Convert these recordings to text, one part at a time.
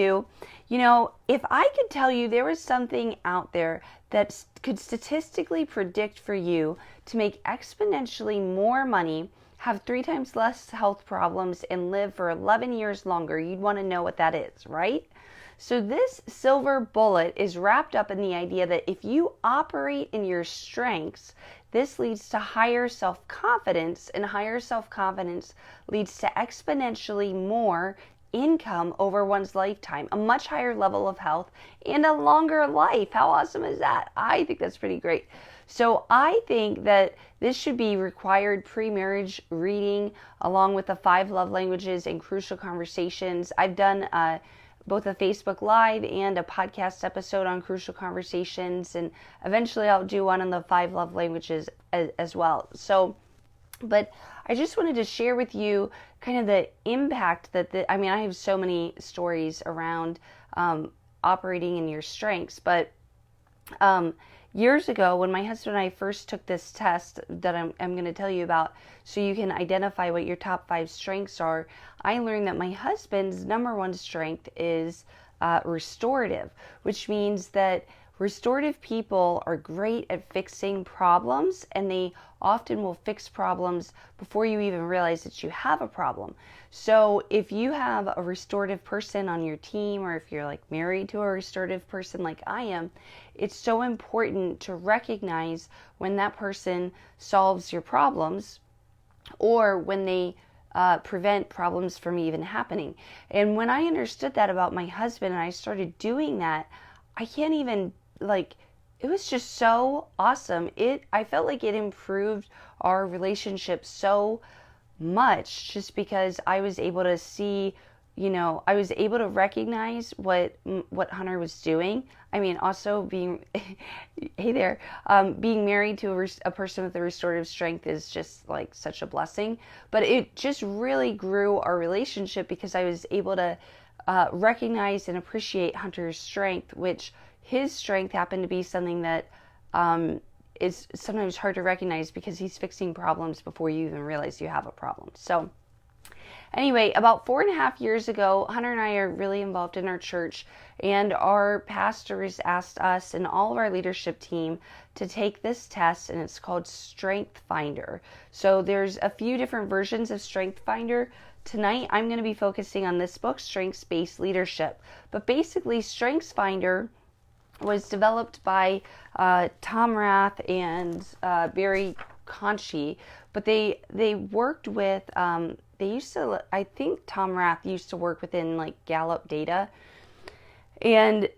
If I could tell you there was something out there that could statistically predict for you to make exponentially more money, have 3 times less health problems, and live for 11 years longer, you'd want to know what that is, right? So this silver bullet is wrapped up in the idea that if you operate in your strengths, this leads to higher self-confidence, and higher self-confidence leads to exponentially more income over one's lifetime, a much higher level of health, and a longer life. How awesome is that? I think that's pretty great. So I think that this should be required pre-marriage reading along with the 5 love languages and crucial conversations. I've done both a Facebook Live and a podcast episode on crucial conversations, and eventually I'll do one on the 5 love languages as well. But I just wanted to share with you kind of the impact that I have so many stories around operating in your strengths, but years ago when my husband and I first took this test that I'm going to tell you about so you can identify what your top 5 strengths are, I learned that my husband's number 1 strength is restorative, which means that restorative people are great at fixing problems, and they often will fix problems before you even realize that you have a problem. So if you have a restorative person on your team, or if you're like married to a restorative person like I am, it's so important to recognize when that person solves your problems or when they prevent problems from even happening. And when I understood that about my husband and I started doing that, I can't even it was just so awesome. I felt like it improved our relationship so much just because I was able to see, I was able to recognize what Hunter was doing. Also being, hey there, being married to a person with a restorative strength is just like such a blessing. But it just really grew our relationship because I was able to recognize and appreciate Hunter's strength, which his strength happened to be something that is sometimes hard to recognize because he's fixing problems before you even realize you have a problem. So anyway, about 4.5 years ago, Hunter and I are really involved in our church, and our pastors asked us and all of our leadership team to take this test, and it's called Strength Finder. So there's a few different versions of Strength Finder. Tonight, I'm going to be focusing on this book, Strengths-Based Leadership. But basically, Strengths Finder was developed by Tom Rath and Barry Conchie, but they worked with, I think Tom Rath used to work within Gallup data, and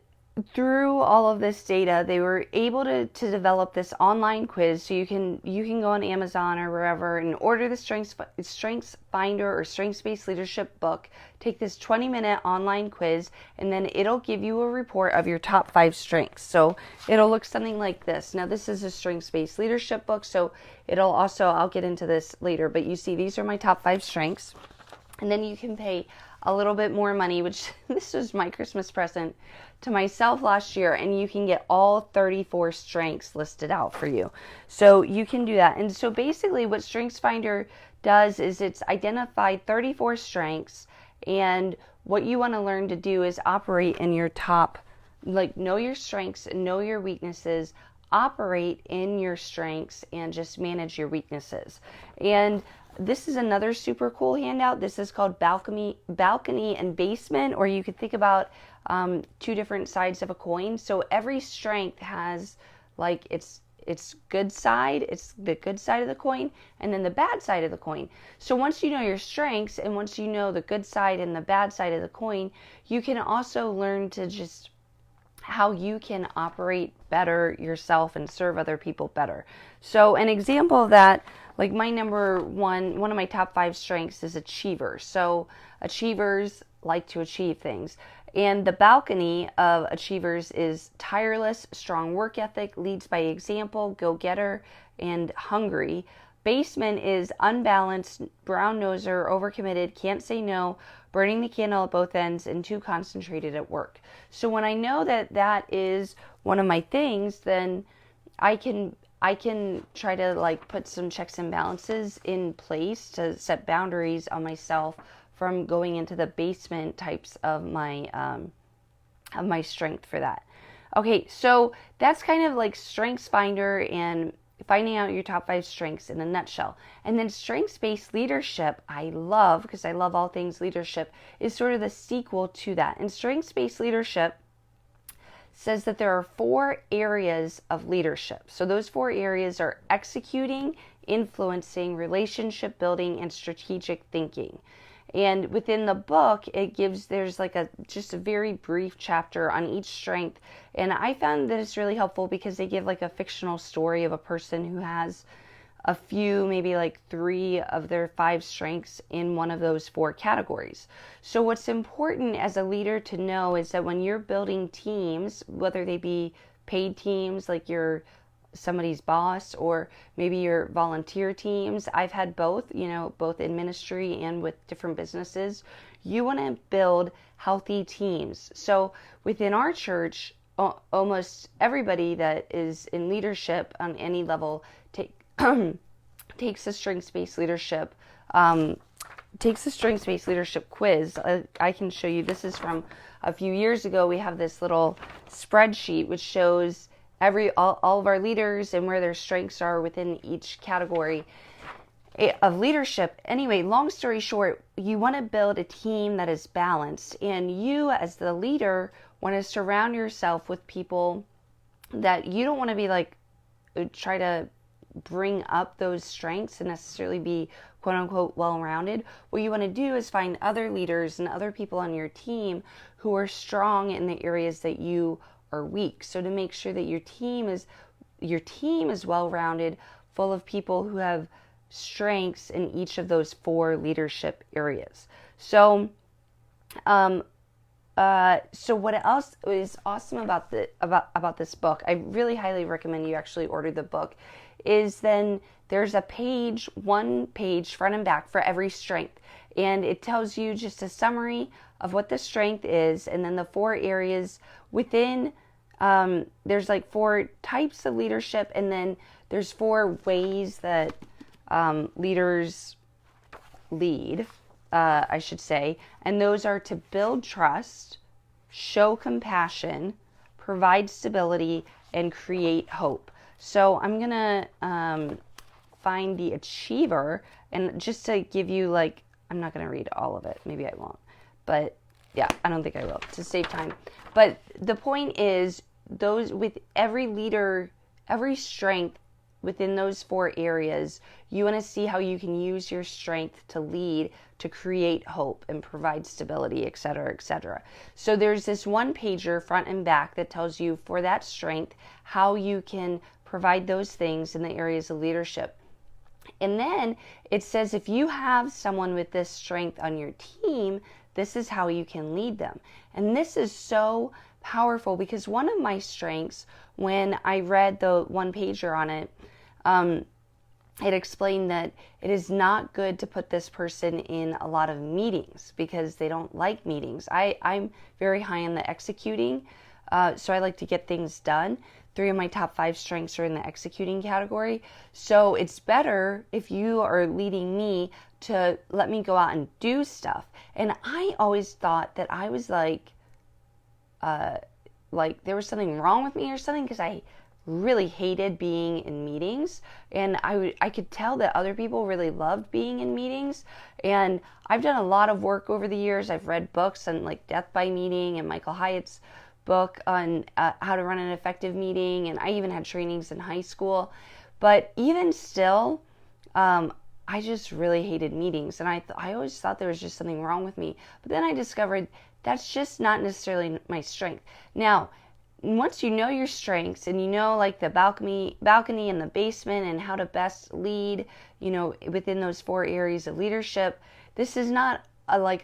through all of this data, they were able to develop this online quiz. So you can go on Amazon or wherever and order the Strengths Finder or Strengths-Based Leadership book. Take this 20-minute online quiz, and then it'll give you a report of your top 5 strengths. So it'll look something like this. Now, this is a Strengths-Based Leadership book, so it'll also, I'll get into this later, but you see these are my top 5 strengths. And then you can pay a little bit more money, which this was my Christmas present to myself last year, and you can get all 34 strengths listed out for you. So you can do that. And so basically what StrengthsFinder does is it's identified 34 strengths, and what you want to learn to do is operate in your top, know your strengths, know your weaknesses, operate in your strengths, and just manage your weaknesses. And this is another super cool handout. This is called balcony and basement, or you could think about 2 different sides of a coin. So every strength has its good side, it's the good side of the coin, and then the bad side of the coin. So once you know your strengths and once you know the good side and the bad side of the coin, you can also learn to just how you can operate better yourself and serve other people better. So an example of that, my number one of my top 5 strengths is achievers. So achievers like to achieve things. And the balcony of achievers is tireless, strong work ethic, leads by example, go-getter, and hungry. Basement is unbalanced, brown-noser, overcommitted, can't say no, burning the candle at both ends, and too concentrated at work. So when I know that that is one of my things, then I can try to put some checks and balances in place to set boundaries on myself from going into the basement types of my strength for that. Okay, so that's kind of like Strengths Finder and finding out your top 5 strengths in a nutshell. And then strengths-based leadership, I love, because I love all things leadership, is sort of the sequel to that. And strengths-based leadership says that there are 4 areas of leadership. So those 4 areas are executing, influencing, relationship building, and strategic thinking. And within the book, there's like just a very brief chapter on each strength. And I found that it's really helpful because they give like a fictional story of a person who has a few, maybe like 3 of their 5 strengths in one of those 4 categories. So what's important as a leader to know is that when you're building teams, whether they be paid teams like you're somebody's boss or maybe your volunteer teams, I've had both, both in ministry and with different businesses, you want to build healthy teams. So within our church, almost everybody that is in leadership on any level takes the strengths-based leadership quiz. I can show you. This is from a few years ago. We have this little spreadsheet which shows all of our leaders and where their strengths are within each category of leadership. Anyway, long story short, you want to build a team that is balanced, and you as the leader want to surround yourself with people that you don't want to be like try to bring up those strengths and necessarily be quote unquote well-rounded. What you want to do is find other leaders and other people on your team who are strong in the areas that you are weak. So to make sure that your team is well-rounded, full of people who have strengths in each of those 4 leadership areas. So so what else is awesome about this book, I really highly recommend you actually order the book, is then there's one page front and back for every strength. And it tells you just a summary of what the strength is, and then the 4 areas within, there's like 4 types of leadership, and then there's 4 ways that leaders lead, I should say. And those are to build trust, show compassion, provide stability, and create hope. So I'm going to find the achiever, and just to give you I'm not going to read all of it. Maybe I won't. But yeah, I don't think I will to save time. But the point is, those with every leader, every strength within those 4 areas, you want to see how you can use your strength to lead, to create hope and provide stability, etc., etc. So there's this one pager front and back that tells you for that strength how you can provide those things in the areas of leadership. And then it says if you have someone with this strength on your team, this is how you can lead them. And this is so powerful because one of my strengths, when I read the one pager on it, it explained that it is not good to put this person in a lot of meetings because they don't like meetings. I'm very high on the executing, so I like to get things done. 3 of my top 5 strengths are in the executing category. So it's better if you are leading me to let me go out and do stuff. And I always thought that I was like there was something wrong with me or something because I really hated being in meetings, and I could tell that other people really loved being in meetings. And I've done a lot of work over the years. I've read books on Death by Meeting and Michael Hyatt's book on how to run an effective meeting, and I even had trainings in high school. But even still, I just really hated meetings, and I always thought there was just something wrong with me. But then I discovered that's just not necessarily my strength. Now, once you know your strengths and you know the balcony and the basement and how to best lead, within those 4 areas of leadership, this is not a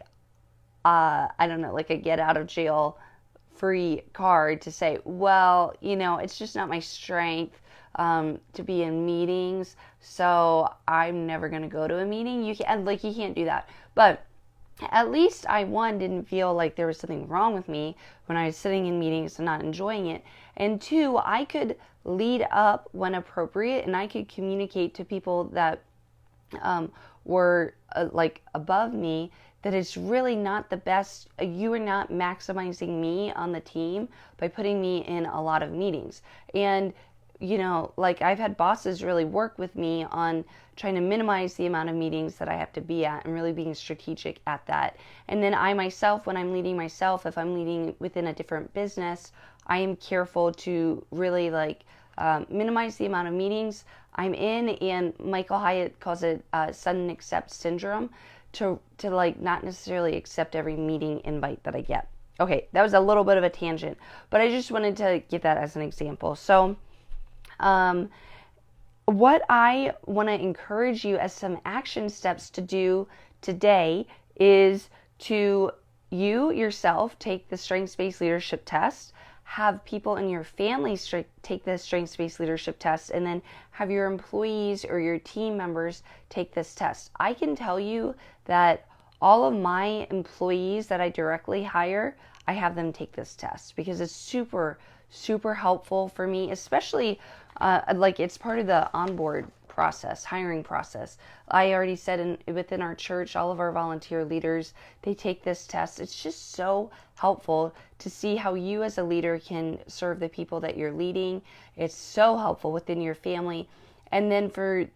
get out of jail free card to say, well, it's just not my strength to be in meetings, so I'm never going to go to a meeting. You can't do that. But at least I, one, didn't feel like there was something wrong with me when I was sitting in meetings and not enjoying it. And 2, I could lead up when appropriate, and I could communicate to people that were above me that it's really not the best. You are not maximizing me on the team by putting me in a lot of meetings. And like I've had bosses really work with me on trying to minimize the amount of meetings that I have to be at and really being strategic at that. And then I myself, when I'm leading myself, if I'm leading within a different business, I am careful to really minimize the amount of meetings I'm in. And Michael Hyatt calls it sudden accept syndrome, to not necessarily accept every meeting invite that I get. Okay, that was a little bit of a tangent, but I just wanted to give that as an example. So what I want to encourage you as some action steps to do today is to you yourself take the strengths-based leadership test, have people in your family take the strengths-based leadership test, and then have your employees or your team members take this test. I can tell you that all of my employees that I directly hire, I have them take this test because it's super, super helpful for me, especially it's part of the onboard process, hiring process. I already said within our church, all of our volunteer leaders, they take this test. It's just so helpful to see how you as a leader can serve the people that you're leading. It's so helpful within your family. And then for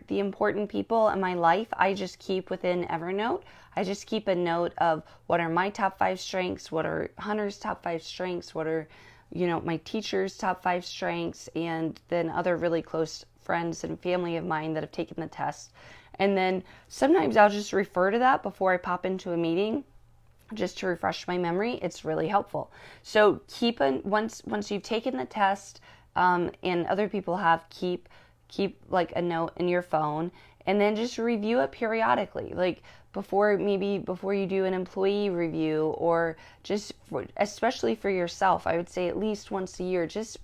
the important people in my life, I just keep within Evernote. I just keep a note of what are my top 5 strengths, what are Hunter's top 5 strengths, what are my teacher's top 5 strengths, and then other really close friends and family of mine that have taken the test. And then sometimes I'll just refer to that before I pop into a meeting just to refresh my memory. It's really helpful. So once you've taken the test, and other people have, keep like a note in your phone, and then just review it periodically, like before you do an employee review, or just especially for yourself, I would say at least once a year, just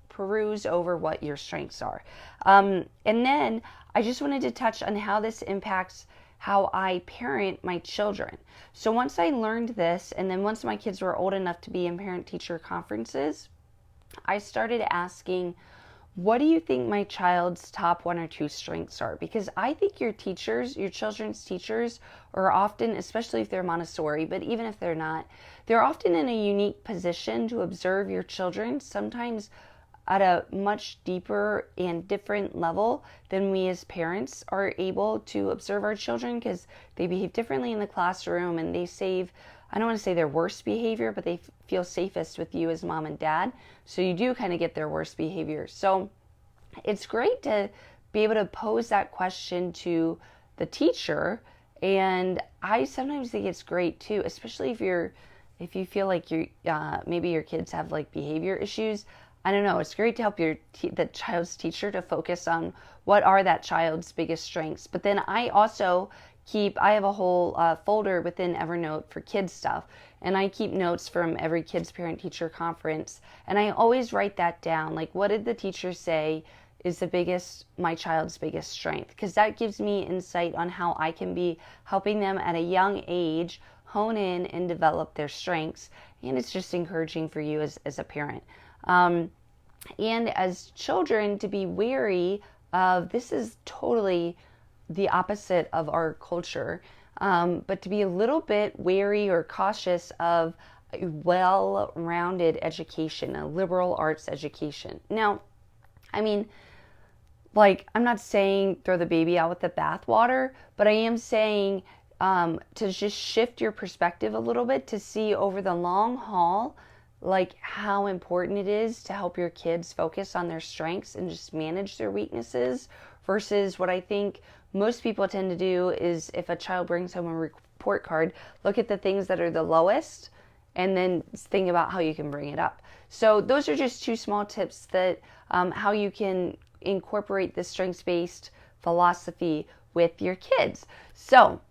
peruse over what your strengths are. And then I just wanted to touch on how this impacts how I parent my children. So once I learned this, and then once my kids were old enough to be in parent-teacher conferences, I started asking, what do you think my child's top 1 or 2 strengths are? Because I think your children's teachers are often, especially if they're Montessori, but even if they're not, they're often in a unique position to observe your children, sometimes at a much deeper and different level than we as parents are able to observe our children, because they behave differently in the classroom, and I don't want to say their worst behavior, but they feel safest with you as mom and dad. So you do kind of get their worst behavior. So it's great to be able to pose that question to the teacher. And I sometimes think it's great too, especially if you feel like maybe your kids have behavior issues. I don't know. It's great to help the child's teacher to focus on what are that child's biggest strengths. But then I also I have a whole folder within Evernote for kids stuff, and I keep notes from every kids parent-teacher conference, and I always write that down. Like, what did the teacher say is my child's biggest strength? Because that gives me insight on how I can be helping them at a young age hone in and develop their strengths, and it's just encouraging for you as a parent. And as children, to be wary of, this is totally the opposite of our culture, but to be a little bit wary or cautious of a well-rounded education, a liberal arts education. Now, I mean, I'm not saying throw the baby out with the bathwater, but I am saying to just shift your perspective a little bit to see over the long haul, how important it is to help your kids focus on their strengths and just manage their weaknesses, versus what I think most people tend to do is, if a child brings home a report card, look at the things that are the lowest and then think about how you can bring it up. So those are just 2 small tips that how you can incorporate this strengths-based philosophy with your kids. So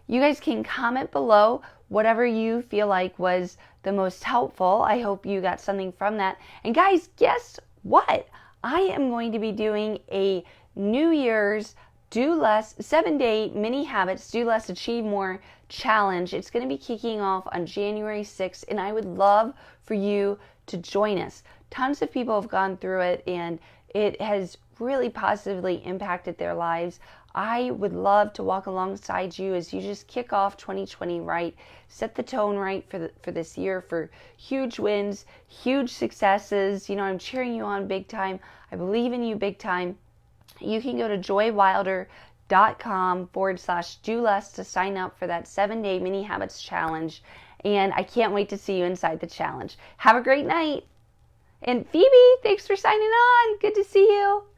you guys can comment below whatever you feel like was the most helpful. I hope you got something from that. And guys, guess what? I am going to be doing a New Year's 7-day mini habits, do less, achieve more challenge. It's going to be kicking off on January 6th, and I would love for you to join us. Tons of people have gone through it, and It has really positively impacted their lives. I would love to walk alongside you as you just kick off 2020 right, set the tone right for this year, for huge wins, huge successes. I'm cheering you on big time. I believe in you big time. You can go to joywilder.com/do less to sign up for that 7-day mini habits challenge. And I can't wait to see you inside the challenge. Have a great night. And Phoebe, thanks for signing on. Good to see you.